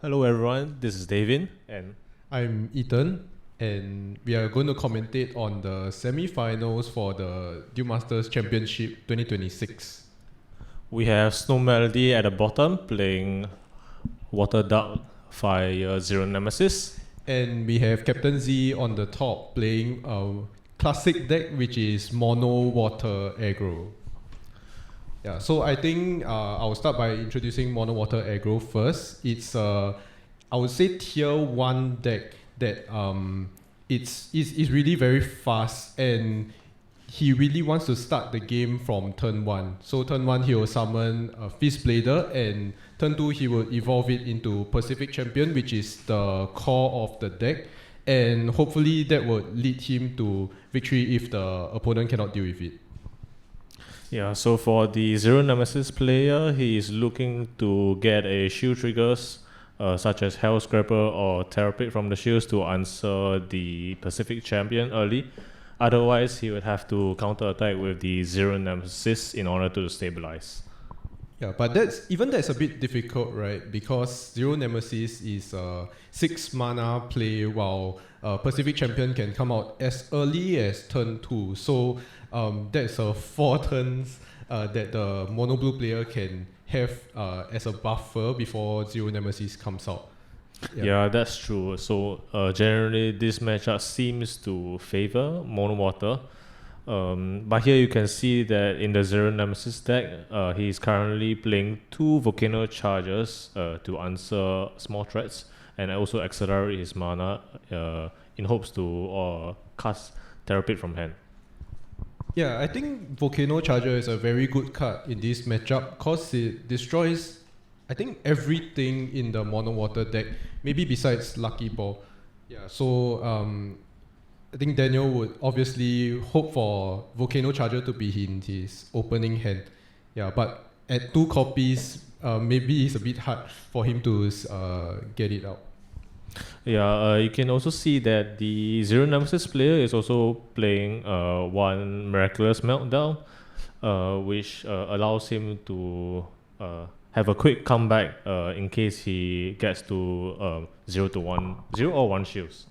Hello everyone, this is Davin and I'm Ethan, and we are going to commentate on the semi-finals for the Duel Masters Championship 2026. we have Snow Melody at the bottom playing Water Dark Fire Zero Nemesis. And we have Captain Z on the top playing a classic deck, which is Mono Water Aggro. Yeah, so I think I'll start by introducing Mono Water Aggro first. It's I would say tier 1 deck that it's really very fast, and he really wants to start the game from turn 1. So turn 1 he will summon a Fist Blader, and turn 2 he will evolve it into Pacific Champion, which is the core of the deck, and hopefully that will lead him to victory if the opponent cannot deal with it. Yeah, so for the Zero Nemesis player, he is looking to get a shield triggers such as Hell Scrapper or Therapy from the shields to answer the Pacific Champion early. Otherwise, he would have to counter-attack with the Zero Nemesis in order to stabilize. Yeah, but that's a bit difficult, right? Because Zero Nemesis is a 6 mana play, while Pacific Champion can come out as early as turn 2. So that's 4 turns that the mono blue player can have as a buffer before Zero Nemesis comes out. Yeah, that's true. So generally, this matchup seems to favor Mono Water. But here you can see that in the Zero Nemesis deck, he is currently playing 2 Volcano Charges to answer small threats and also accelerate his mana in hopes to cast Therapy from hand. Yeah, I think Volcano Charger is a very good card in this matchup because it destroys, I think, everything in the Mono Water deck, maybe besides Lucky Ball. Yeah, so I think Daniel would obviously hope for Volcano Charger to be in his opening hand. Yeah, but at 2 copies, maybe it's a bit hard for him to get it out. Yeah, you can also see that the Zero Nemesis player is also playing 1 Miraculous Meltdown, which allows him to have a quick comeback in case he gets to 0 or 1 shields.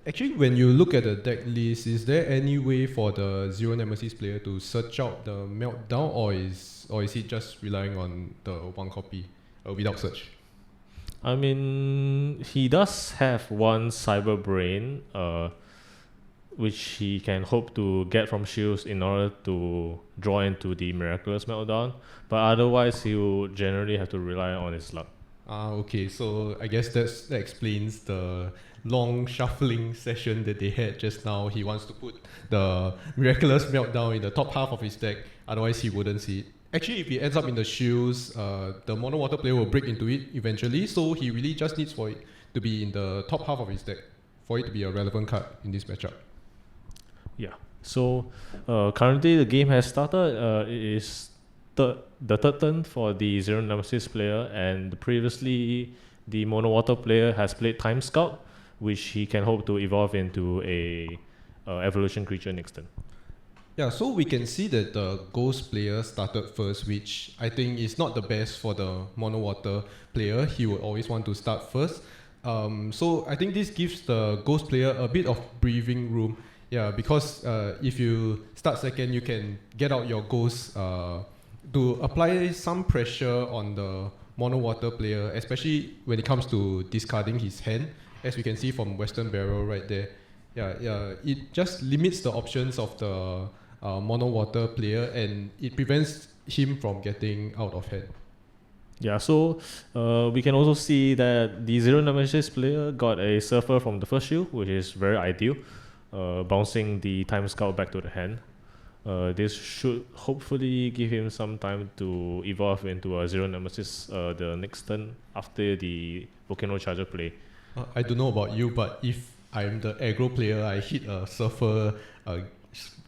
Actually, when you look at the deck list, is there any way for the Zero Nemesis player to search out the Meltdown, or is he just relying on the 1 copy without search? I mean, he does have 1 Cyber Brain, which he can hope to get from shields in order to draw into the Miraculous Meltdown. But otherwise, he will generally have to rely on his luck. Okay, so I guess that explains the long shuffling session that they had just now. He wants to put the Miraculous Meltdown in the top half of his deck, otherwise he wouldn't see it. Actually, if he ends up in the shields, the Mono Water player will break into it eventually, so he really just needs for it to be in the top half of his deck for it to be a relevant card in this matchup. Yeah, so currently the game has started. It is the 3rd turn for the Zero Nemesis player, and previously the Mono Water player has played Time Scout, which he can hope to evolve into a evolution creature next turn. Yeah, so we can see that the Ghost player started first, which I think is not the best for the Mono Water player. He would always want to start first. So I think this gives the Ghost player a bit of breathing room. Yeah, because if you start second, you can get out your Ghost to apply some pressure on the Mono Water player, especially when it comes to discarding his hand, as we can see from Western Barrel right there. Yeah, it just limits the options of the Mono Water player, and it prevents him from getting out of hand. Yeah, so we can also see that the Zero Nemesis player got a Surfer from the first shield, which is very ideal, bouncing the Time Scout back to the hand. This should hopefully give him some time to evolve into a Zero Nemesis the next turn after the Volcano Charger play. I don't know about you, but if I'm the aggro player, I hit a Surfer,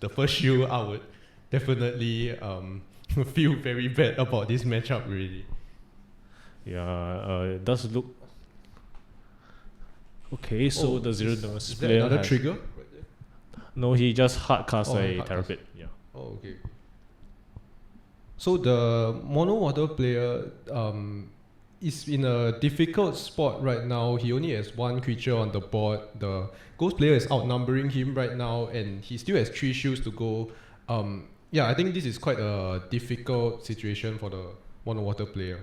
the first shield, I would definitely feel very bad about this matchup, really. Yeah, it does look... Okay, so the Zero Nemesis is that player another trigger? No, he just hard cast a hard Terrapit. Yeah. Oh, okay. So the Mono Water player is in a difficult spot right now. He only has one creature on the board. The ghost player is outnumbering him right now, and he still has 3 shields to go. Yeah, I think this is quite a difficult situation for the mono water player.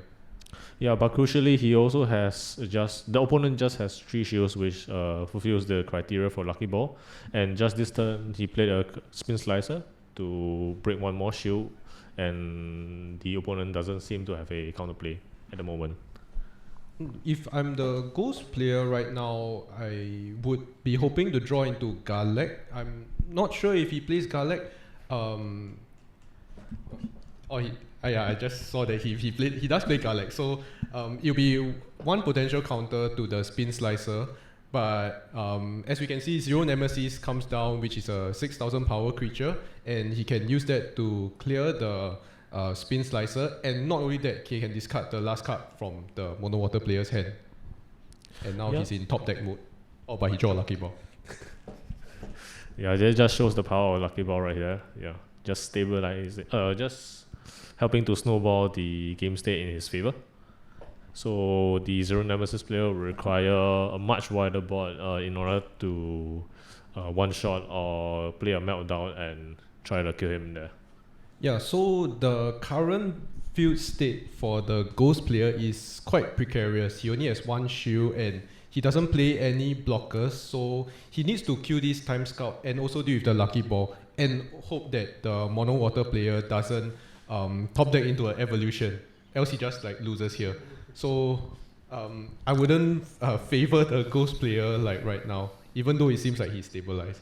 Yeah, but crucially, he also has the opponent just has 3 shields, which fulfills the criteria for Lucky Ball. And just this turn, he played a Spin Slicer to break 1 more shield, and the opponent doesn't seem to have a counterplay at the moment. If I'm the ghost player right now, I would be hoping to draw into Garlek. I'm not sure if he plays Garlek. I just saw that he does play Garlek. So it'll be one potential counter to the Spin Slicer. But as we can see, Zero Nemesis comes down, which is a 6,000 power creature, and he can use that to clear the Spin Slicer, and not only that, he can discard the last card from the mono water player's hand. And now he's in top deck mode. Oh, but he draw a Lucky Ball. Yeah, that just shows the power of Lucky Ball right here. Yeah, just stabilize it. Just helping to snowball the game state in his favor. So the Zero Nemesis player will require a much wider board in order to one shot or play a meltdown and try to kill him there. Yeah, so the current field state for the ghost player is quite precarious. He only has 1 shield and he doesn't play any blockers, so he needs to kill this Time Scout and also deal with the Lucky Ball and hope that the mono water player doesn't top deck into an evolution, else he just like loses here. So I wouldn't favor the ghost player like right now, even though it seems like he's stabilized.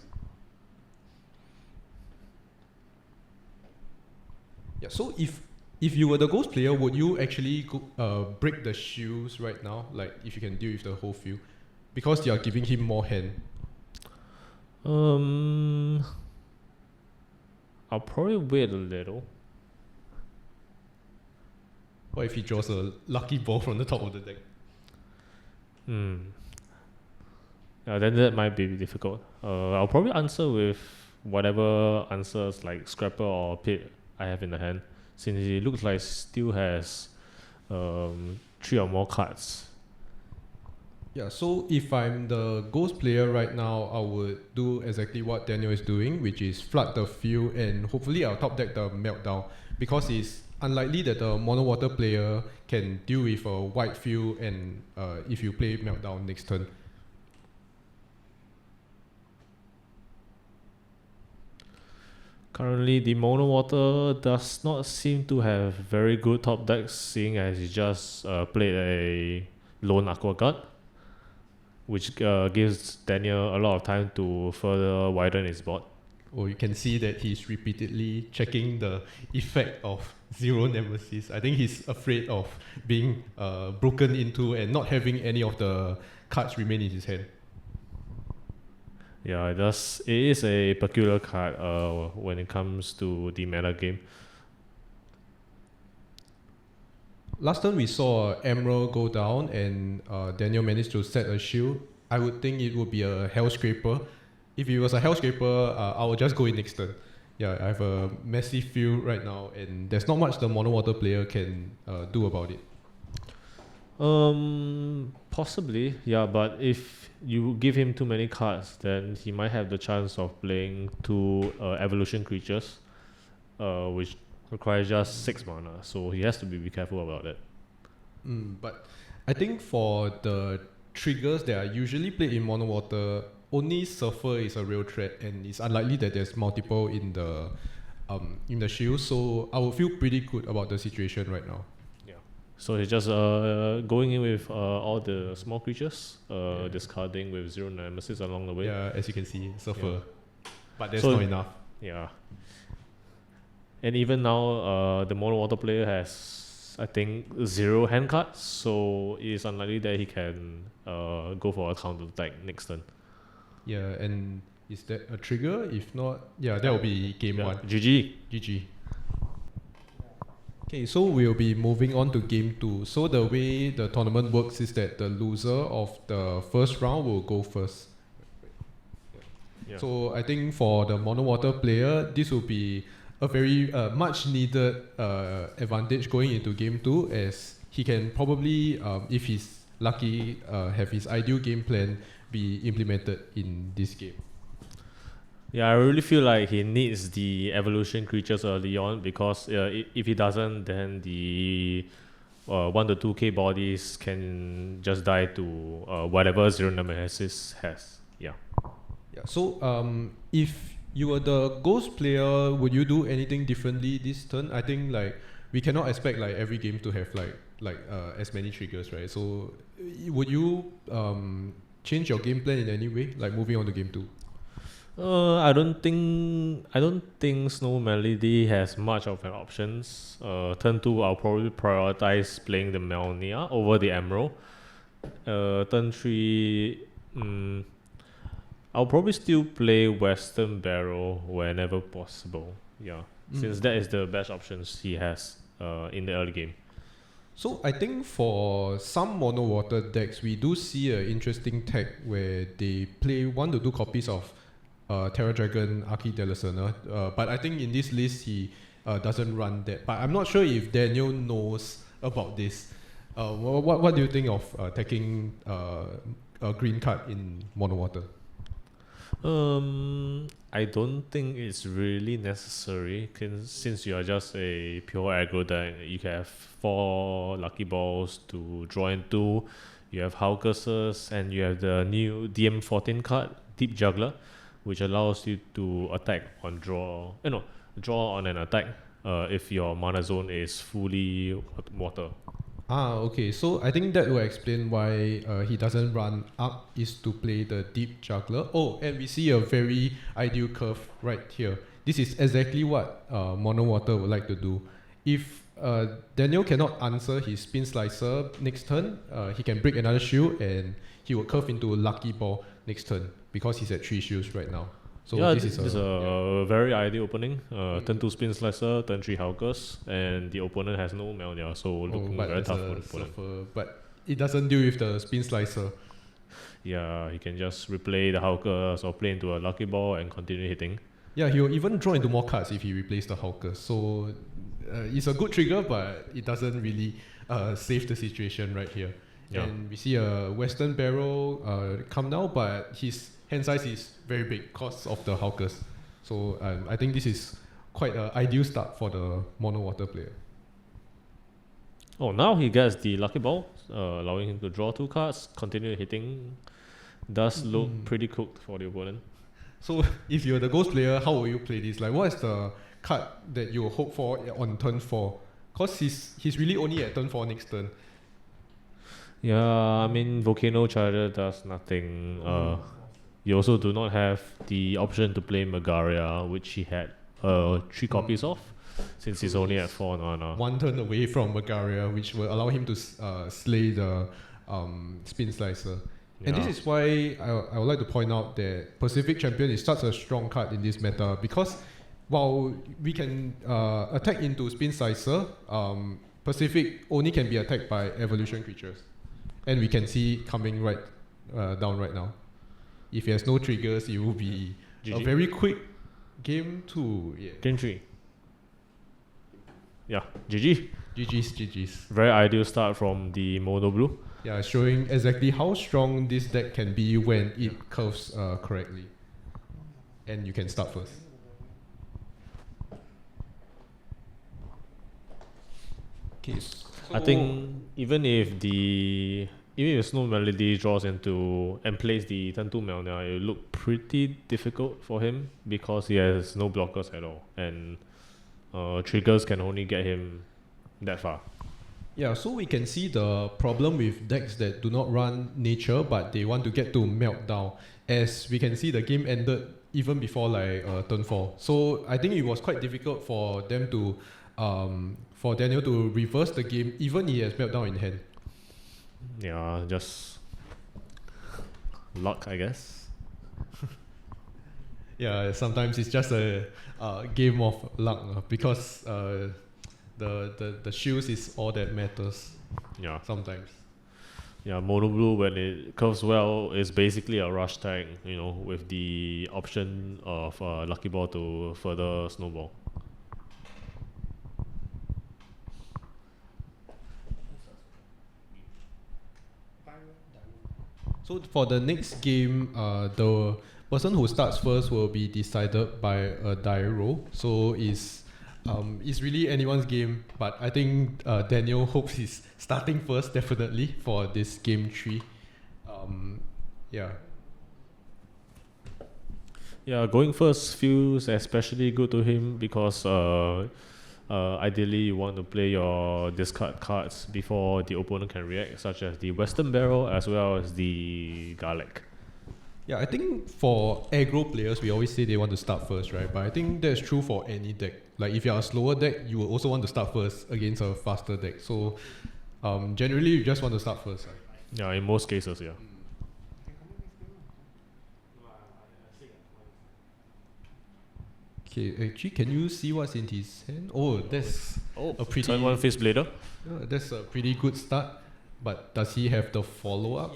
Yeah, so if you were the ghost player, would you actually break the shields right now? Like if you can deal with the whole field, because you are giving him more hand. I'll probably wait a little. What if he draws a Lucky Ball from the top of the deck? Yeah, then that might be difficult. I'll probably answer with whatever answers like Scrapper or Pit I have in the hand, since it looks like still has 3 or more cards. Yeah, so if I'm the ghost player right now, I would do exactly what Daniel is doing, which is flood the field, and hopefully I'll top deck the meltdown, because it's unlikely that the mono water player can deal with a white field and if you play meltdown next turn. Currently, the mono water does not seem to have very good top decks, seeing as he just played a lone aqua card, which gives Daniel a lot of time to further widen his board. Oh, you can see that he's repeatedly checking the effect of Zero Nemesis. I think he's afraid of being broken into and not having any of the cards remain in his hand. Yeah, it does. It is a peculiar card when it comes to the meta game. Last turn we saw Emerald go down and Daniel managed to set a shield. I would think it would be a Hellscraper. If it was a Hellscraper, I would just go in next turn. Yeah, I have a massive field right now and there's not much the mono water player can do about it. Possibly, yeah, but if you give him too many cards, then he might have the chance of playing 2 evolution creatures, which requires just 6 mana, so he has to be careful about that. But I think for the triggers that are usually played in mono water, only Surfer is a real threat, and it's unlikely that there's multiple in the shield, so I would feel pretty good about the situation right now. So he's just going in with all the small creatures, discarding with Zero Nemesis along the way. Yeah, as you can see, Surfer. But that's not enough. Yeah. And even now, the mono water player has, I think, 0 hand cards, so it is unlikely that he can go for a counter attack next turn. Yeah, and is that a trigger? If not, yeah, that will be game 1. GG. Okay, so we'll be moving on to game 2. So the way the tournament works is that the loser of the first round will go first. Yeah. So I think for the mono water player, this will be a very much needed advantage going into game 2, as he can probably, if he's lucky, have his ideal game plan be implemented in this game. Yeah, I really feel like he needs the evolution creatures early on because if he doesn't, then the 1 to 2k bodies can just die to whatever Zero Nemesis has. Yeah. Yeah. So if you were the ghost player, would you do anything differently this turn? I think like we cannot expect like every game to have like as many triggers, right? So would you change your game plan in any way, like moving on to game 2? I don't think Snow Melody has much of an options. Turn 2, I'll probably prioritize playing the Melnia over the Emerald. Turn 3, I'll probably still play Western Barrel whenever possible. Yeah, since that is the best options he has in the early game. So I think for some mono water decks, we do see an interesting tech where they play 1 to 2 copies of Terra Dragon Archidelicena, but I think in this list he doesn't run that. But I'm not sure if Daniel knows about this. What do you think of taking a green card in mono water? I don't think it's really necessary since you are just a pure aggro deck. You have 4 lucky balls to draw into. You have Haucuses and you have the new DM14 card, Deep Juggler, which allows you to attack on draw. Draw on an attack if your mana zone is fully water. Okay. So I think that will explain why he doesn't run up is to play the Deep Juggler. Oh, and we see a very ideal curve right here. This is exactly what Mono Water would like to do. If Daniel cannot answer his Spin Slicer next turn, he can break another shield and he will curve into a Lucky Ball next turn because he's at 3 shields right now. So yeah, this is a very ideal opening. Turn 2 Spin Slicer, turn 3 Haucus, and the opponent has no Melnia, so looking very tough for the opponent. But it doesn't deal with the Spin Slicer. Yeah, he can just replay the Haucus or play into a Lucky Ball and continue hitting. Yeah, he will even draw into more cards if he replaces the Haucus. So it's a good trigger, but it doesn't really save the situation right here. Yeah. And we see a Western Barrel come now, but his hand size is very big because of the Haucus. So I think this is quite an ideal start for the mono water player. Oh, now he gets the Lucky Ball, allowing him to draw 2 cards, continue hitting. Does look pretty cooked for the opponent. So if you're the ghost player, how will you play this? Like, what is the card that you hope for on turn 4? Because he's really only at turn 4 next turn. Yeah, I mean, Volcano Charger does nothing. You also do not have the option to play Magaria, which he had 3 copies of, since he's only at 4 mana. 1 turn away from Magaria, which will allow him to slay the Spin Slicer. Yeah. And this is why I would like to point out that Pacific Champion is such a strong card in this meta, because while we can attack into Spin Slicer, Pacific only can be attacked by evolution creatures. And we can see it coming right down right now. If he has no triggers, it will be GG. A very quick game 2. Yeah. Game 3. Yeah, GG. GG's. Very ideal start from the Mono Blue. Yeah, showing exactly how strong this deck can be when it curves correctly. And you can start first. Okay. So I think even if Snow Melody draws into and plays the turn 2 Melnia, it will look pretty difficult for him because he has no blockers at all, and triggers can only get him that far. Yeah, so we can see the problem with decks that do not run nature but they want to get to meltdown. As we can see, the game ended even before like turn 4. So I think it was quite difficult for them to for Daniel to reverse the game, even he has meltdown in hand. Yeah, just luck, I guess. Yeah, sometimes it's just a game of luck because the shields is all that matters. Yeah. Sometimes. Yeah, Mono Blue, when it curves well, is basically a rush tag, with the option of Lucky Ball to further snowball. So for the next game, the person who starts first will be decided by a die roll. So it's really anyone's game, but I think Daniel hopes he's starting first definitely for this game 3. Yeah. Yeah, going first feels especially good to him because ideally you want to play your discard cards before the opponent can react, such as the Western Barrel as well as the Garlic. Yeah, I think for aggro players, we always say they want to start first, right? But I think that's true for any deck. Like if you're a slower deck, you will also want to start first against a faster deck. So generally, you just want to start first. Right? Yeah, in most cases, yeah. Okay, actually, can you see what's in his hand? Oh, that's a pretty. Turn 1 Fist Blader. That's a pretty good start. But does he have the follow up?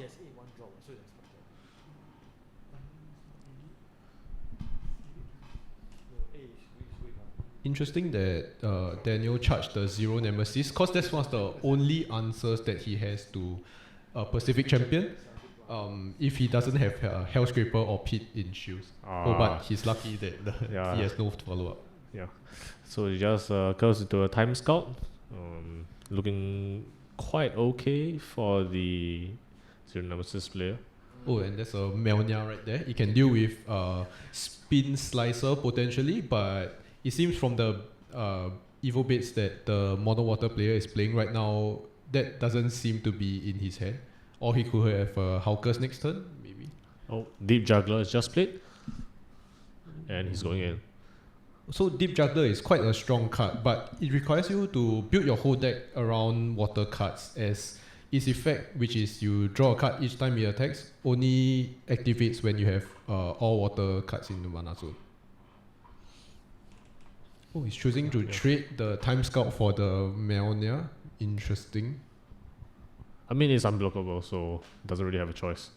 Interesting that Daniel charged the 0 Nemesis, because that's one of the only answers that he has to Pacific Champion. If he doesn't have Hellscraper or Pit in shields. But he's lucky that he has no follow-up. Yeah. So he just goes into a Time Scout. Looking quite okay for the Zero Nemesis player. Oh, and there's a Melnia right there. It can deal with Spin Slicer potentially, but it seems from the Evo Baits that the Mono Water player is playing right now, that doesn't seem to be in his hand. Or he could have Hawkers next turn, maybe. Oh, Deep Juggler is just played. And he's going in. So Deep Juggler is quite a strong card, but it requires you to build your whole deck around water cards, as its effect, which is you draw a card each time it attacks, only activates when you have all water cards in the mana zone. Oh, he's choosing to trade the Time Scout for the Melnia. Interesting. I mean, it's unblockable, so it doesn't really have a choice.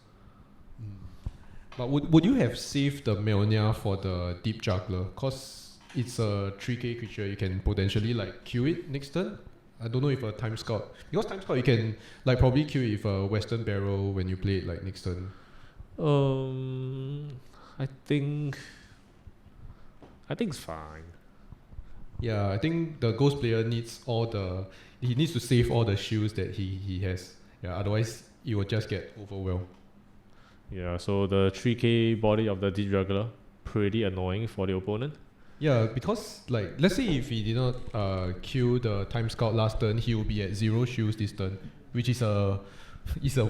But would you have saved the Melnia for the Deep Juggler? Because it's a 3k creature, you can potentially like kill it next turn. I don't know if a Time Scout, because Time Scout you can like probably kill it with a Western Barrel when you play it like next turn. I think it's fine. Yeah, I think the Ghost player needs he needs to save all the shields that he has. Yeah, otherwise it will just get overwhelmed. Yeah, so the 3k body of the Deep Juggler, pretty annoying for the opponent. Yeah, because like let's say if he did not kill the Time Scout last turn, he will be at 0 shields this turn, which is a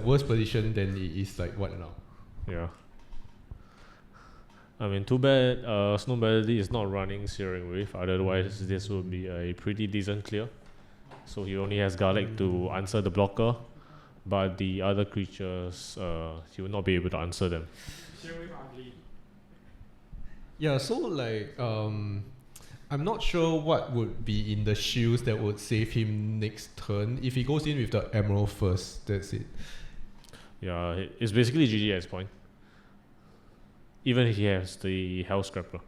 worse position than it is like what now. Yeah. I mean, too bad Snow Melody is not running Searing Wave, otherwise this would be a pretty decent clear. So he only has Garlic to answer the blocker, but the other creatures, he will not be able to answer them. Yeah, so like I'm not sure what would be in the shields that would save him next turn. If he goes in with the Emerald first, that's it. Yeah, it's basically GG at this point. Even if he has the Hell Scrapper.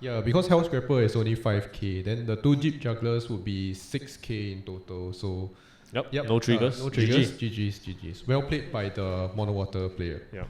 Yeah, because Hell Scrapper is only 5k, then the 2 Deep Jugglers would be 6k in total. So Yep. No triggers. No triggers. GG's. Well played by the Mono Water player. Yeah.